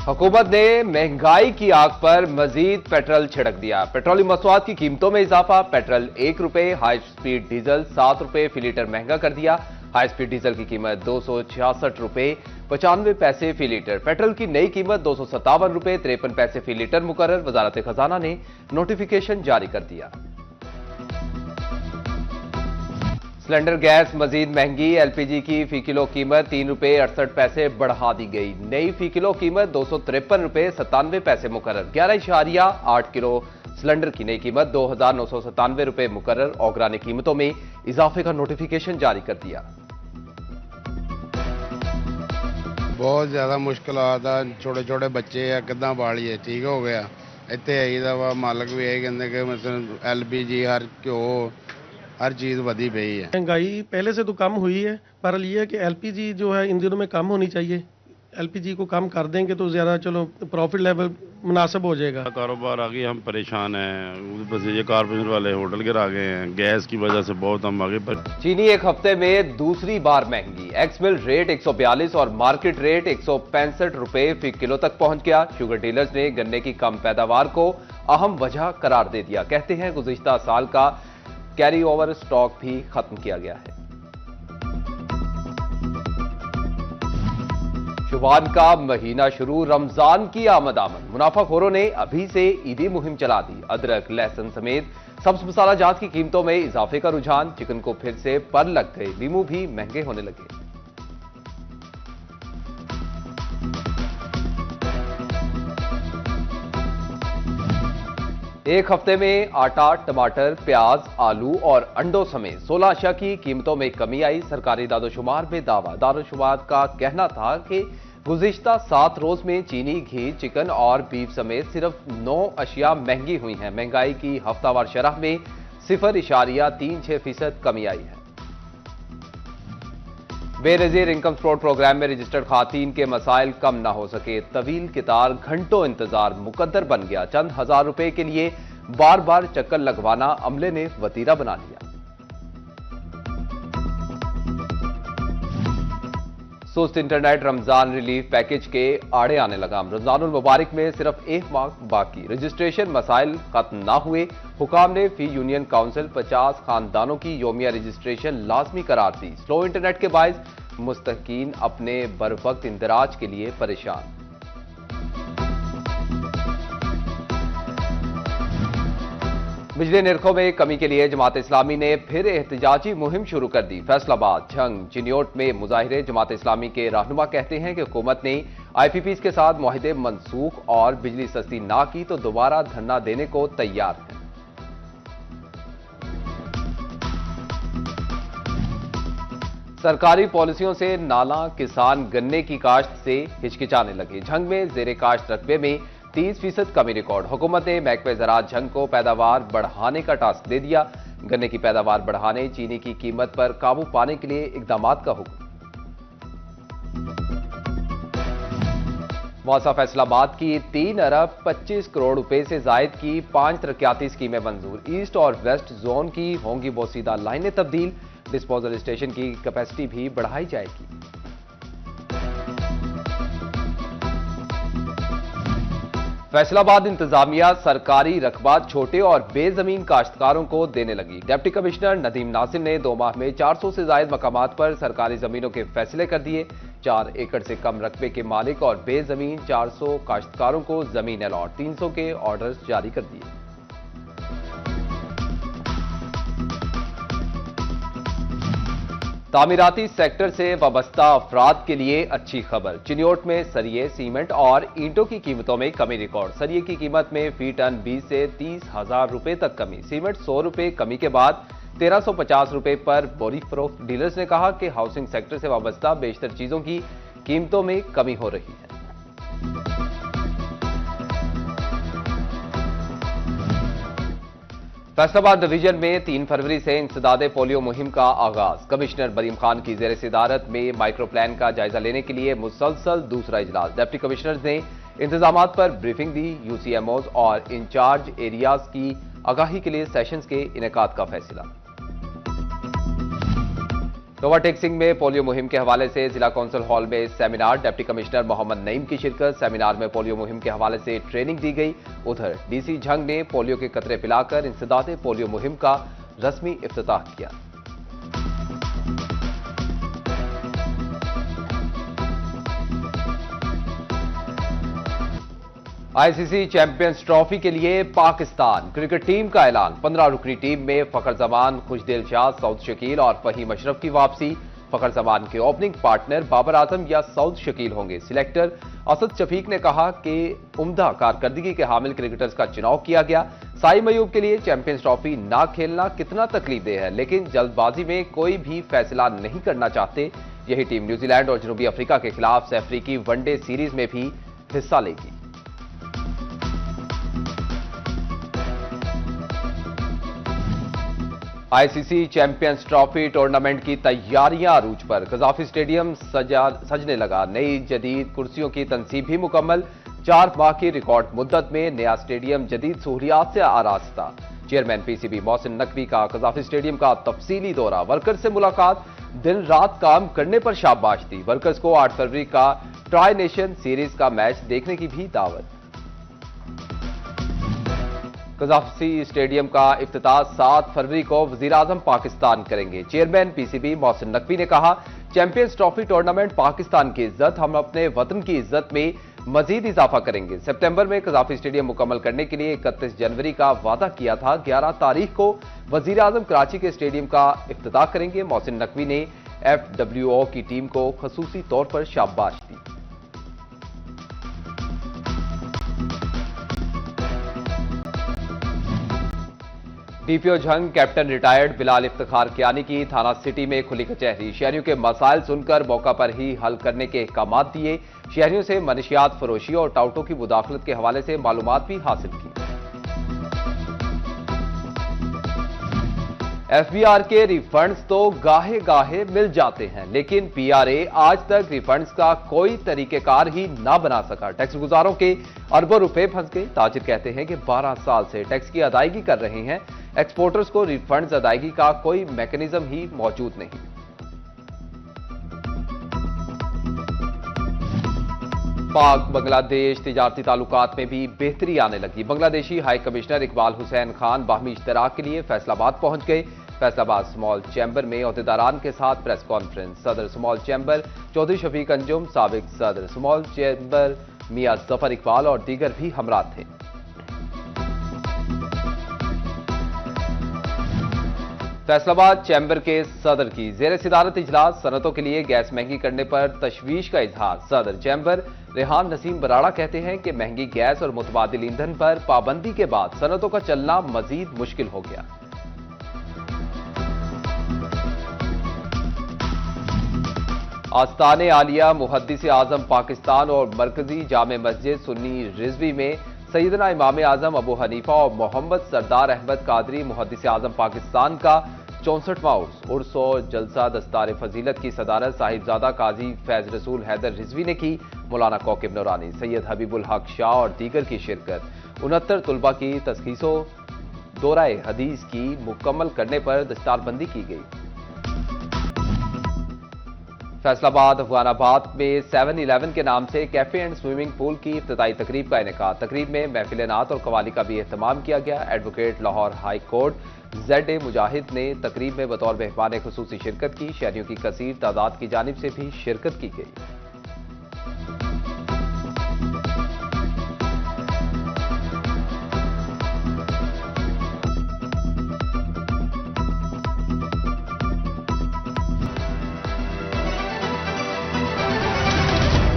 हुकूमत ने महंगाई की आग पर मजीद पेट्रोल छिड़क दिया। पेट्रोलियम मसनूआत की कीमतों में इजाफा। पेट्रोल 1 रुपए, हाई स्पीड डीजल 7 रुपए फी लीटर महंगा कर दिया। हाई स्पीड डीजल की कीमत 266 रुपए 95 पैसे फी लीटर। पेट्रोल की नई कीमत 257 रुपए 53 पैसे फी लीटर मुकर्रर। वजारत खजाना ने नोटिफिकेशन जारी कर दिया। सिलेंडर गैस मजीद महंगी। एलपीजी की फी किलो कीमत 3 रुपए 68 पैसे बढ़ा दी गई। नई फी किलो कीमत 253 रुपए 97 पैसे मुकर्रर। 11.8 किलो सिलेंडर की नई कीमत 2,997 रुपए मुकर्रर। ओगरा ने कीमतों में इजाफे का नोटिफिकेशन जारी कर दिया। बहुत ज्यादा मुश्किल आता, छोटे छोटे बच्चे है किदा बालिए। ठीक हो गया इतने आईदा वा, मालक भी यही कहते कि मतलब एलपीजी हर घ्यो हर चीज़ वधी पई है। महंगाई पहले से तो कम हुई है, पर ये है कि एलपीजी जो है इन दिनों में कम होनी चाहिए। एलपीजी को कम कर देंगे तो ज़्यादा चलो प्रॉफिट लेवल मुनासिब हो जाएगा। कारोबार आगे हम परेशान हैं, बस ये कारपेंटर वाले होटल गिरा गए हैं, गैस की वजह से बहुत हम आगे पर। चीनी एक हफ्ते में दूसरी बार महंगी। एक्स मिल रेट 142 और मार्केट रेट 165 रुपए फी किलो तक पहुंच गया। शुगर डीलर्स ने गन्ने की कम पैदावार को अहम वजह करार दे दिया। कहते हैं गुज़िश्ता साल का कैरी ओवर स्टॉक भी खत्म किया गया है। शुबान का महीना शुरू, रमजान की आमद। मुनाफाखोरों ने अभी से ईदी मुहिम चला दी। अदरक, लहसुन समेत सब्ज मसाला जात की कीमतों में इजाफे का रुझान। चिकन को फिर से पर लग गए। लीमू भी महंगे होने लगे। एक हफ्ते में आटा, टमाटर, प्याज, आलू और अंडों समेत 16 अशिया की कीमतों में कमी आई। सरकारी दादोशुमार में दावा। दादोशुमार का कहना था कि गुज़िश्ता 7 रोज में चीनी, घी, चिकन और बीफ समेत सिर्फ 9 अशिया महंगी हुई हैं। महंगाई की हफ्तावार शरह में 0.36% कमी आई है। बेनज़ीर इनकम सपोर्ट प्रोग्राम में रजिस्टर्ड खातीन के मसाइल कम न हो सके। तवील कितार, घंटों इंतजार मुकद्दर बन गया। चंद हजार रुपए के लिए बार बार चक्कर लगवाना अमले ने वतीरा बना लिया। सुस्त इंटरनेट रमजान रिलीफ पैकेज के आड़े आने लगा। रमजानुल मुबारक में सिर्फ 1 माह बाकी। रजिस्ट्रेशन मसाइल खत्म ना हुए। हुकाम ने फी यूनियन काउंसिल 50 खानदानों की योमिया रजिस्ट्रेशन लाजमी करार दी। स्लो इंटरनेट के बायस मुस्तकीन अपने बरवक्त इंदराज के लिए परेशान। बिजली निर्खों में कमी के लिए जमात इस्लामी ने फिर एहतजाजी मुहिम शुरू कर दी। फैसलाबाद, झंग, चिन्योट में मुजाहिरे। जमात इस्लामी के रहनुमा कहते हैं कि हुकूमत ने IPPs के साथ मुआहदे मनसूख और बिजली सस्ती ना की तो दोबारा धरना देने को तैयार है। सरकारी पॉलिसियों से नाला किसान गन्ने की काश्त से हिचकिचाने लगे। झंग में जेरे काश्त रकबे में 30% कमी रिकॉर्ड। हुकूमत ने महकमे ज़राअत झंग को पैदावार बढ़ाने का टास्क दे दिया। गन्ने की पैदावार बढ़ाने, चीनी की कीमत पर काबू पाने के लिए इकदामात का हुक्म। मौसा फैसलाबाद की 3 अरब 25 करोड़ रुपए से जायद की 5 तरक्याती स्कीमें मंजूर। ईस्ट और वेस्ट जोन की होंगी बोसीदा लाइनें तब्दील। डिस्पोजल स्टेशन की कैपेसिटी भी बढ़ाई जाएगी। फैसलाबाद इंतजामिया सरकारी रकबा छोटे और बेजमीन काश्तकारों को देने लगी। डिप्टी कमिश्नर नदीम नासिर ने 2 माह में 400 से ज्यादा मकामात पर सरकारी जमीनों के फैसले कर दिए। 4 एकड़ से कम रकबे के मालिक और बेजमीन 400 काश्तकारों को जमीन अलॉट। 300 के ऑर्डर्स जारी कर दिए। तामीराती सेक्टर से वाबस्ता अफराद के लिए अच्छी खबर। चिन्योट में सरिये, सीमेंट और ईंटों की कीमतों में कमी रिकॉर्ड। सरिये की कीमत में फी टन 20 से 30 हजार रुपए तक कमी। सीमेंट 100 रुपए कमी के बाद 1350 रुपए पर बोरी फरोख्त। डीलर्स ने कहा कि हाउसिंग सेक्टर से वाबस्ता बेशतर चीजों की कीमतों में कमी हो रही है। फैसलाबाद डिवीजन में 3 फरवरी से इंसदादे पोलियो मुहिम का आगाज। कमिश्नर बरीम खान की जेर सदारत में माइक्रो प्लान का जायजा लेने के लिए मुसलसल दूसरा इजलास। डिप्टी कमिश्नर ने इंतजामात पर ब्रीफिंग दी। UCMOs और इंचार्ज एरियाज की आगाही के लिए सेशंस के इनेकाद का फैसला। नोवा टेक्सिंग में पोलियो मुहिम के हवाले से जिला कौंसिल हॉल में seminar, deputy commissioner Mohammad Naeem की शिरकत। सेमिनार में पोलियो मुहिम के हवाले से ट्रेनिंग दी गई। उधर डीसी झंग ने पोलियो के कतरे पिलाकर इंसदादे पोलियो मुहिम का रस्मी इफ्तिताह किया। आईसीसी चैंपियंस ट्रॉफी के लिए पाकिस्तान क्रिकेट टीम का ऐलान। 15 रुकनी टीम में फखर जमान, खुशदिल शाह, सऊद शकील और फहीम अशरफ की वापसी। फखर जमान के ओपनिंग पार्टनर बाबर आजम या सऊद शकील होंगे। सिलेक्टर असद शफीक ने कहा कि उम्दा कारकर्दगी के हामिल क्रिकेटर्स का चुनाव किया गया। साई मयूब के लिए चैंपियंस ट्रॉफी ना खेलना कितना तकलीफदेह है, लेकिन जल्दबाजी में कोई भी फैसला नहीं करना चाहते। यही टीम न्यूजीलैंड और जनूबी अफ्रीका के खिलाफ अफ्रीकी वनडे सीरीज में भी हिस्सा लेगी। आईसीसी चैंपियंस ट्रॉफी टूर्नामेंट की तैयारियां अरूज पर। कजाफी स्टेडियम सजने लगा। नई जदीद कुर्सियों की तनसीब भी मुकम्मल। 4 माह की रिकॉर्ड मुद्दत में नया स्टेडियम जदीद सहूलियात से आरास्ता। चेयरमैन पीसीबी मोहसिन नकवी का कजाफी स्टेडियम का तफसीली दौरा। वर्कर्स से मुलाकात, दिन रात काम करने पर शाबाश दी। वर्कर्स को 8 फरवरी का ट्राई नेशन सीरीज का मैच देखने की भी दावत। कजाफी स्टेडियम का इफ्तिताह 7 फरवरी को वजीर आजम पाकिस्तान करेंगे। चेयरमैन पीसीबी मोहसिन नकवी ने कहा, चैंपियंस ट्रॉफी टूर्नामेंट पाकिस्तान की इज्जत, हम अपने वतन की इज्जत में मजीद इजाफा करेंगे। सितंबर में कजाफी स्टेडियम मुकम्मल करने के लिए 31 जनवरी का वादा किया था। 11 तारीख को वजीर आजम कराची के स्टेडियम का इफ्तिताह करेंगे। मोहसिन नकवी ने FWO की टीम को खसूसी तौर पर शाबाश दी। DPO Jhang captain retired Bilal Iftikhar Kiyani की थाना सिटी में खुली कचहरी। शहरियों के मसाइल सुनकर मौका पर ही हल करने के अहकाम दिए। शहरियों से मनशियात फरोशी और टाउटों की मुदाखलत के हवाले से मालूमात भी हासिल की। FBR के रिफंड्स तो गाहे गाहे मिल जाते हैं, लेकिन PRA आज तक रिफंड्स का कोई तरीकेकार ही ना बना सका। टैक्स गुजारों के अरबों रुपए फंस गए। ताजिर कहते हैं कि 12 साल से टैक्स की अदायगी कर रहे हैं। एक्सपोर्टर्स को रिफंड्स अदायगी का कोई मैकेनिज्म ही मौजूद नहीं। पाक बांग्लादेश तिजारती ताल्लुकात में भी बेहतरी आने लगी। बांग्लादेशी हाई कमिश्नर इकबाल हुसैन खान बाहमी इश्तराक के लिए फैसलाबाद पहुंच गए। फैसलाबाद स्मॉल चैम्बर में अहदेदारान के साथ प्रेस कॉन्फ्रेंस। सदर स्मॉल चैम्बर चौधरी शफीक अंजुम, साबिक सदर स्मॉल चैम्बर मियां जफर इकबाल और दीगर भी हमरा थे। फैसलाबाद चैम्बर के सदर की जेर सिदारत इजलास। सनतों के लिए गैस महंगी करने पर तशवीश का इजहार। सदर चैम्बर रेहान नसीम बराड़ा कहते हैं कि महंगी गैस और मुतबादिल ईंधन पर पाबंदी के बाद सनतों का चलना मजीद मुश्किल हो गया। आस्ताने आलिया मुहद्दिस आजम पाकिस्तान और मरकजी जामे मस्जिद सुन्नी रिजवी में सैयदना इमाम आजम अबू हनीफा और मोहम्मद सरदार अहमद कादरी मुहद्दिस आजम पाकिस्तान का 64वां उर्स और जलसा दस्तार फजीलत की सदारत साहिबजादा काजी फैज रसूल हैदर रिजवी ने की। मौलाना कौकब नूरानी, सैयद हबीबुल हक शाह और दीगर की शिरकत। 69 तुलबा की तस्खीसों दौराए हदीस की मुकम्मल करने पर दस्तारबंदी की गई। फैसलाबाद अफगानाबाद में 7-11 के नाम से कैफे एंड स्विमिंग पूल की इफ्तिताई तकरीब का इनेकाद। तकरीब में महफिल नात और कवाली का भी एहतमाम किया गया। Advocate Lahore high court ZA मुजाहिद ने तकरीब में बतौर मेहमान खुसूसी शिरकत की। शहरियों की कसीर तादाद की जानिब से भी शिरकत की गई।